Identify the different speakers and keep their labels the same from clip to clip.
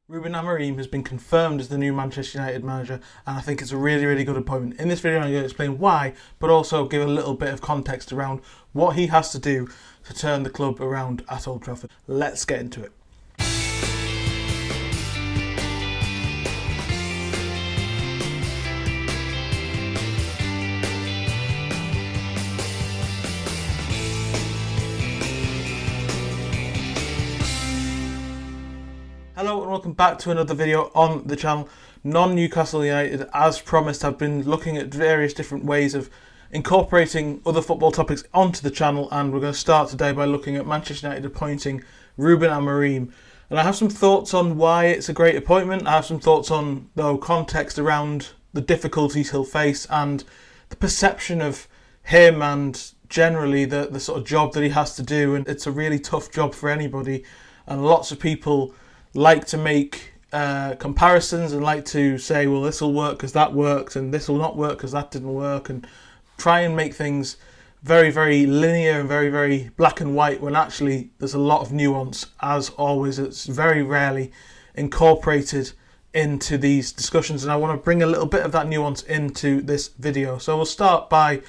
Speaker 1: Ruben Amorim has been confirmed as the new Manchester United manager, and I think it's a really, really good appointment. In this video, I'm going to explain why, but also give a little bit of context around what he has to do to turn the club around at Old Trafford. Let's get into it. Hello and welcome back to another video on the channel. Non-Newcastle United, as promised, have been looking at various different ways of incorporating other football topics onto the channel, and we're going to start today by looking at Manchester United appointing Ruben Amorim. And I have some thoughts on why it's a great appointment. I have some thoughts on, though, context around the difficulties he'll face and the perception of him and generally the sort of job that he has to do. And it's a really tough job for anybody, and lots of people like to make comparisons and like to say, well, this will work because that worked and this will not work because that didn't work, and try and make things very, very linear and very, very black and white, when actually there's a lot of nuance. As always, it's very rarely incorporated into these discussions, and I want to bring a little bit of that nuance into this video. So we'll start by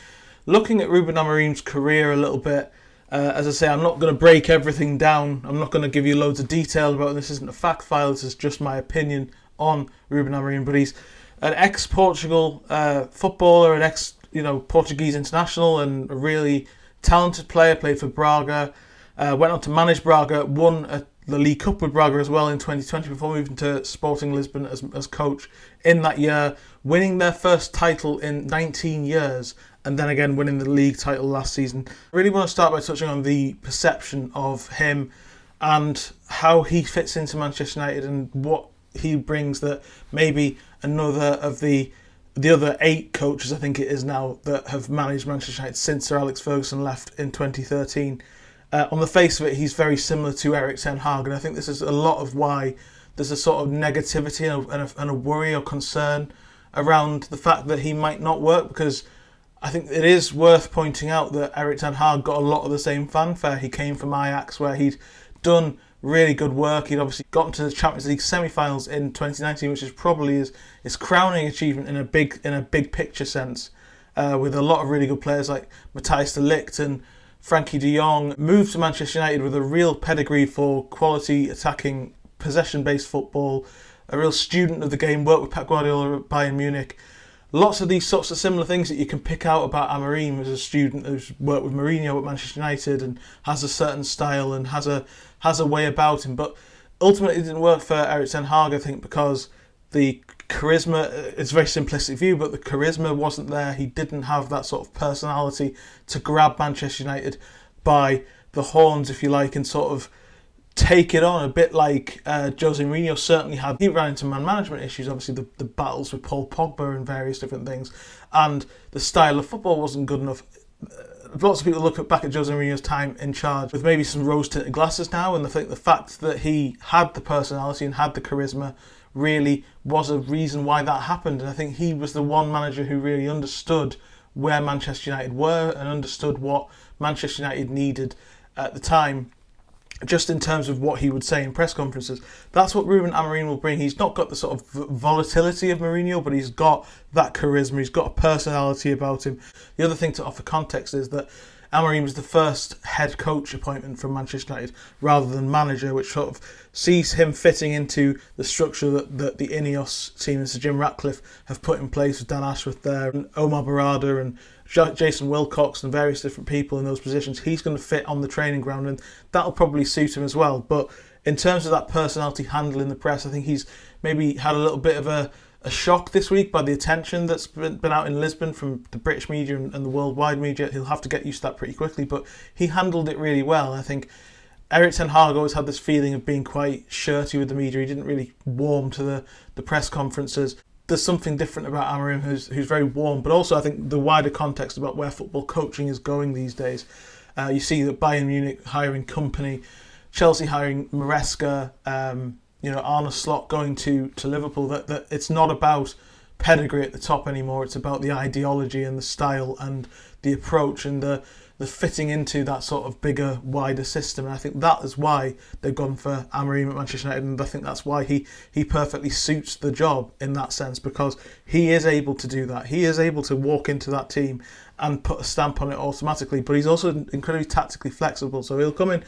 Speaker 1: looking at Ruben Amorim's career a little bit. As I say, I'm not going to break everything down. I'm not going to give you loads of detail about it. This isn't a fact file. This is just my opinion on Ruben Amorim. But he's an ex-Portugal footballer, an ex-Portuguese international, and a really talented player. Played for Braga, went on to manage Braga, won the League Cup with Braga as well in 2020 before moving to Sporting Lisbon as coach in that year, winning their first title in 19 years. And then again winning the league title last season. I really want to start by touching on the perception of him and how he fits into Manchester United and what he brings that maybe another of the other 8 coaches, I think it is now, that have managed Manchester United since Sir Alex Ferguson left in 2013. On the face of it, he's very similar to Erik ten Hag, and I think this is a lot of why there's a sort of negativity and a worry or concern around the fact that he might not work, because I think it is worth pointing out that Erik ten Hag got a lot of the same fanfare. He came from Ajax, where he'd done really good work. He'd obviously gotten to the Champions League semi-finals in 2019, which is probably his crowning achievement in a big picture sense, with a lot of really good players like Matthijs de Ligt and Frankie de Jong. Moved to Manchester United with a real pedigree for quality attacking, possession-based football, a real student of the game, worked with Pep Guardiola at Bayern Munich. Lots of these sorts of similar things that you can pick out about Amorim as a student who's worked with Mourinho at Manchester United and has a certain style and has a way about him. But ultimately it didn't work for Erik ten Hag, I think, because the charisma, it's a very simplistic view, but the charisma wasn't there. He didn't have that sort of personality to grab Manchester United by the horns, if you like, and sort of take it on, a bit like Jose Mourinho certainly had. He ran into man management issues, obviously the battles with Paul Pogba and various different things, and the style of football wasn't good enough. Lots of people look back at Jose Mourinho's time in charge with maybe some rose-tinted glasses now, and I think the fact that he had the personality and had the charisma really was a reason why that happened. And I think he was the one manager who really understood where Manchester United were and understood what Manchester United needed at the time, just in terms of what he would say in press conferences. That's what Ruben Amorim will bring. He's not got the sort of volatility of Mourinho, but he's got that charisma. He's got a personality about him. The other thing to offer context is that Amorim is the first head coach appointment from Manchester United rather than manager, which sort of sees him fitting into the structure that the Ineos team and Sir Jim Ratcliffe have put in place with Dan Ashworth there and Omar Barada and Jason Wilcox and various different people in those positions. He's going to fit on the training ground, and that'll probably suit him as well. But in terms of that personality handling the press, I think he's maybe had a little bit of a shock this week by the attention that's been out in Lisbon from the British media and the worldwide media. He'll have to get used to that pretty quickly, but he handled it really well. I think Erik ten Hag always had this feeling of being quite shirty with the media. He didn't really warm to the press conferences. There's something different about Amorim who's very warm, but also I think the wider context about where football coaching is going these days. You see that Bayern Munich hiring Company, Chelsea hiring Maresca, Arne Slot going to Liverpool, that it's not about pedigree at the top anymore. It's about the ideology and the style and the approach and the the fitting into that sort of bigger, wider system. And I think that is why they've gone for Amorim at Manchester United, and I think that's why he perfectly suits the job in that sense, because he is able to do that. He is able to walk into that team and put a stamp on it automatically, but he's also incredibly tactically flexible. So he'll come in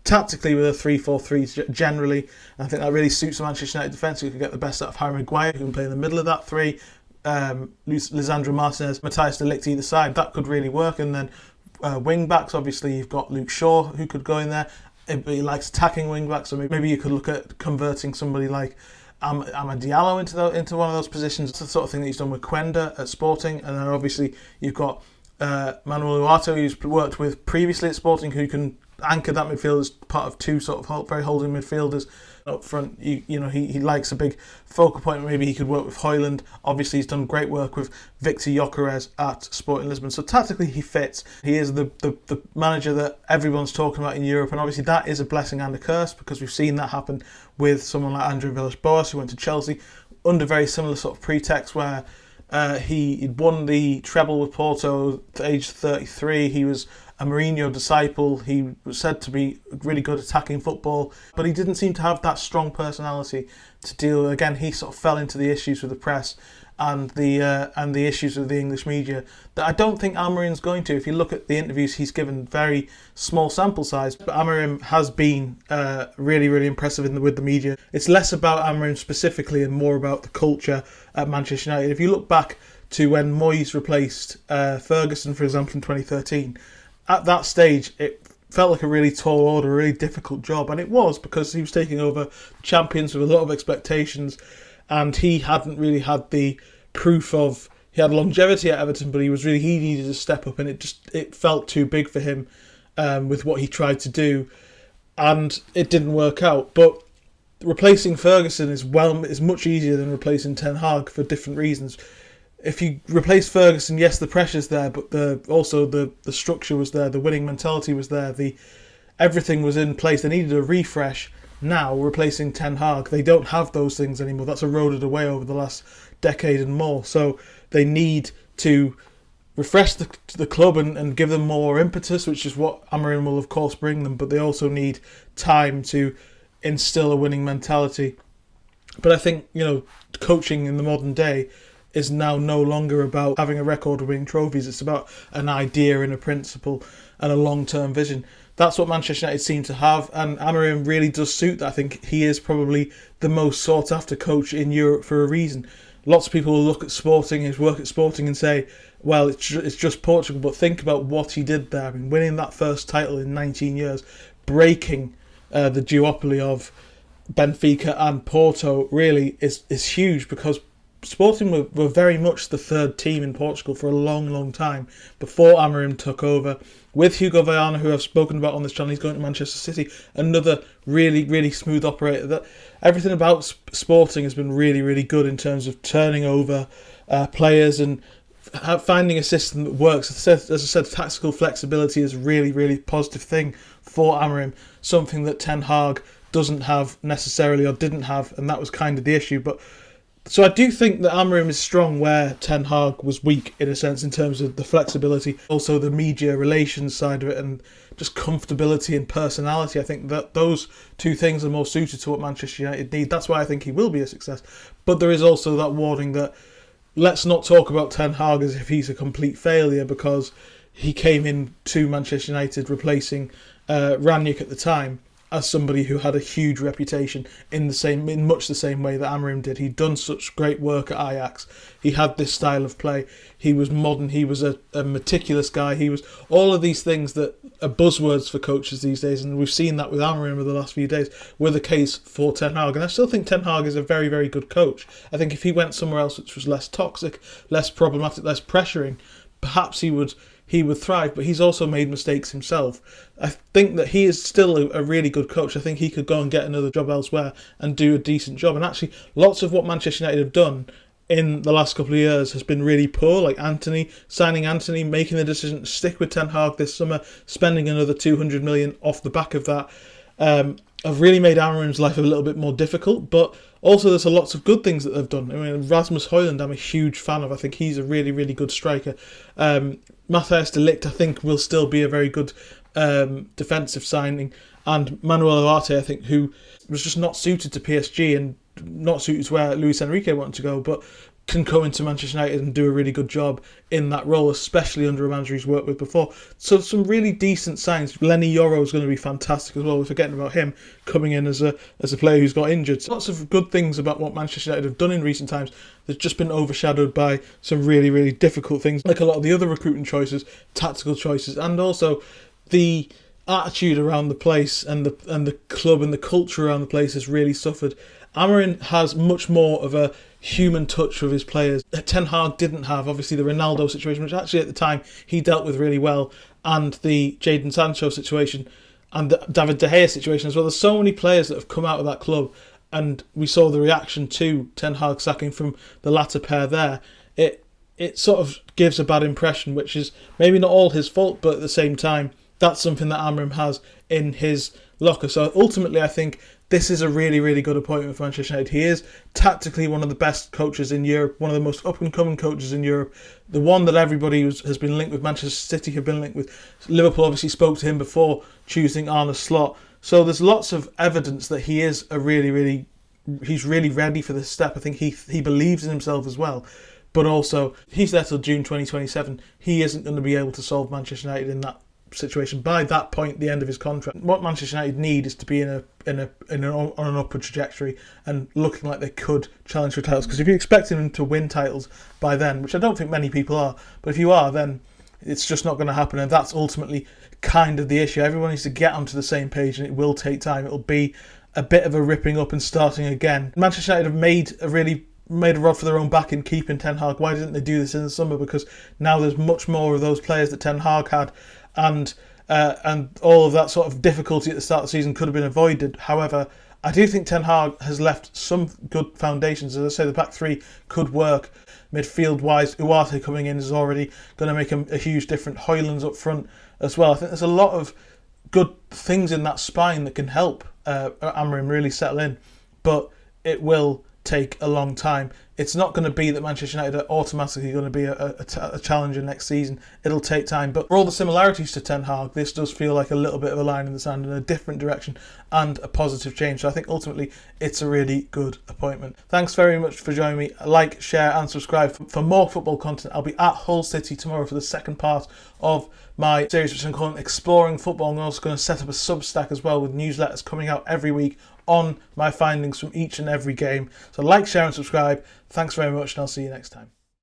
Speaker 1: tactically with a 3-4-3 generally. And I think that really suits the Manchester United defence. You can get the best out of Harry Maguire, who can play in the middle of that three. Lisandro Martinez, Matthias de Ligt either side. That could really work. And then wing backs, obviously you've got Luke Shaw who could go in there. He likes attacking wing backs, so maybe you could look at converting somebody like Amad Diallo into one of those positions. It's the sort of thing that he's done with Quenda at Sporting. And then obviously you've got Manuel Ugarte, who's worked with previously at Sporting, who can anchor that midfield as part of two sort of very holding midfielders up front. He likes a big focal point. Maybe he could work with Højlund. Obviously, he's done great work with Victor Gyökeres at Sporting Lisbon. So tactically, he fits. He is the manager that everyone's talking about in Europe, and obviously that is a blessing and a curse, because we've seen that happen with someone like André Villas-Boas, who went to Chelsea under very similar sort of pretext, where he'd won the treble with Porto at age 33. He was a Mourinho disciple. He was said to be really good at attacking football, but he didn't seem to have that strong personality to deal. Again, he sort of fell into the issues with the press and the issues with the English media that I don't think Amorim's going to. If you look at the interviews he's given, very small sample size, but Amorim has been really, really impressive with the media. It's less about Amorim specifically and more about the culture at Manchester United. If you look back to when Moyes replaced Ferguson, for example, in 2013, at that stage, it felt like a really tall order, a really difficult job. And it was, because he was taking over champions with a lot of expectations, and he hadn't really had the proof of... He had longevity at Everton, but he needed to step up, and it felt too big for him with what he tried to do, and it didn't work out. But replacing Ferguson is much easier than replacing Ten Hag for different reasons. If you replace Ferguson, yes, the pressure's there, but also the structure was there, the winning mentality was there, everything was in place. They needed a refresh. Now, replacing Ten Hag, they don't have those things anymore. That's eroded away over the last decade and more. So they need to refresh the club and give them more impetus, which is what Amorim will, of course, bring them. But they also need time to instill a winning mentality. But I think, coaching in the modern day is now no longer about having a record of winning trophies. It's about an idea and a principle and a long-term vision. That's what Manchester United seem to have, and Amorim really does suit that. I think he is probably the most sought-after coach in Europe for a reason. Lots of people will look at Sporting, his work at Sporting, and say, well, it's just Portugal, but think about what he did there. I mean, winning that first title in 19 years, breaking the duopoly of Benfica and Porto really is huge, because Sporting were very much the third team in Portugal for a long, long time before Amorim took over. With Hugo Viana, who I've spoken about on this channel, he's going to Manchester City, another really, really smooth operator. That everything about Sporting has been really, really good in terms of turning over players and finding a system that works. As I said, tactical flexibility is a really, really positive thing for Amorim, something that Ten Hag doesn't have necessarily, or didn't have, and that was kind of the issue. But so I do think that Amorim is strong where Ten Hag was weak, in a sense, in terms of the flexibility, also the media relations side of it, and just comfortability and personality. I think that those two things are more suited to what Manchester United need. That's why I think he will be a success. But there is also that warning that let's not talk about Ten Hag as if he's a complete failure, because he came in to Manchester United replacing Ranić at the time as somebody who had a huge reputation in much the same way that Amorim did. He'd done such great work at Ajax. He had this style of play. He was modern. He was a meticulous guy. He was all of these things that are buzzwords for coaches these days, and we've seen that with Amorim over the last few days, were the case for Ten Hag. And I still think Ten Hag is a very, very good coach. I think if he went somewhere else which was less toxic, less problematic, less pressuring, perhaps he would thrive, but he's also made mistakes himself. I think that he is still a really good coach. I think he could go and get another job elsewhere and do a decent job. And actually, lots of what Manchester United have done in the last couple of years has been really poor, like signing Anthony, making the decision to stick with Ten Hag this summer, spending another 200 million off the back of that, have really made Amorim's life a little bit more difficult. But also there's lots of good things that they've done. I mean, Rasmus Højlund I'm a huge fan of. I think he's a really, really good striker. Matthias de Ligt, I think, will still be a very good defensive signing. And Manuel Ugarte, I think, who was just not suited to PSG and not suited to where Luis Enrique wanted to go, but can come into Manchester United and do a really good job in that role, especially under a manager he's worked with before. So some really decent signs. Lenny Yoro is going to be fantastic as well. We're forgetting about him coming in as a player who's got injured. So lots of good things about what Manchester United have done in recent times. They've just been overshadowed by some really, really difficult things, like a lot of the other recruiting choices, tactical choices, and also the attitude around the place and the club and the culture around the place has really suffered. Amorim has much more of a human touch with his players. Ten Hag didn't have, obviously, the Ronaldo situation, which actually at the time he dealt with really well, and the Jadon Sancho situation and the David De Gea situation as well. There's so many players that have come out of that club, and we saw the reaction to Ten Hag sacking from the latter pair there. It sort of gives a bad impression, which is maybe not all his fault, but at the same time, that's something that Amorim has in his locker. So ultimately, I think this is a really, really good appointment for Manchester United. He is tactically one of the best coaches in Europe, one of the most up-and-coming coaches in Europe, the one that everybody has been linked with. Manchester City have been linked with. Liverpool obviously spoke to him before choosing Arne Slot. So there's lots of evidence that he is he's really ready for this step. I think he believes in himself as well. But also, he's there till June 2027. He isn't going to be able to solve Manchester United in that situation by that point, the end of his contract. What Manchester United need is to be on an upward trajectory and looking like they could challenge for titles. Because if you're expecting them to win titles by then, which I don't think many people are, but if you are, then it's just not going to happen, and that's ultimately kind of the issue. Everyone needs to get onto the same page, and it will take time. It'll be a bit of a ripping up and starting again. Manchester United have made a rod for their own back in keeping Ten Hag. Why didn't they do this in the summer? Because now there's much more of those players that Ten Hag had, and all of that sort of difficulty at the start of the season could have been avoided. However, I do think Ten Hag has left some good foundations. As I say, the back three could work. Midfield-wise, Ugarte coming in is already going to make a huge difference. Højlund's up front as well. I think there's a lot of good things in that spine that can help Amorim really settle in. But it will take a long time. It's not going to be that Manchester United are automatically going to be a challenger next season. It'll take time. But for all the similarities to Ten Hag, this does feel like a little bit of a line in the sand in a different direction and a positive change. So I think ultimately it's a really good appointment. Thanks very much for joining me. Like, share and subscribe for more football content. I'll be at Hull City tomorrow for the second part of my series, which I'm calling Exploring Football. I'm also going to set up a Substack as well with newsletters coming out every week on my findings from each and every game. So like, share and subscribe. Thanks very much, and I'll see you next time.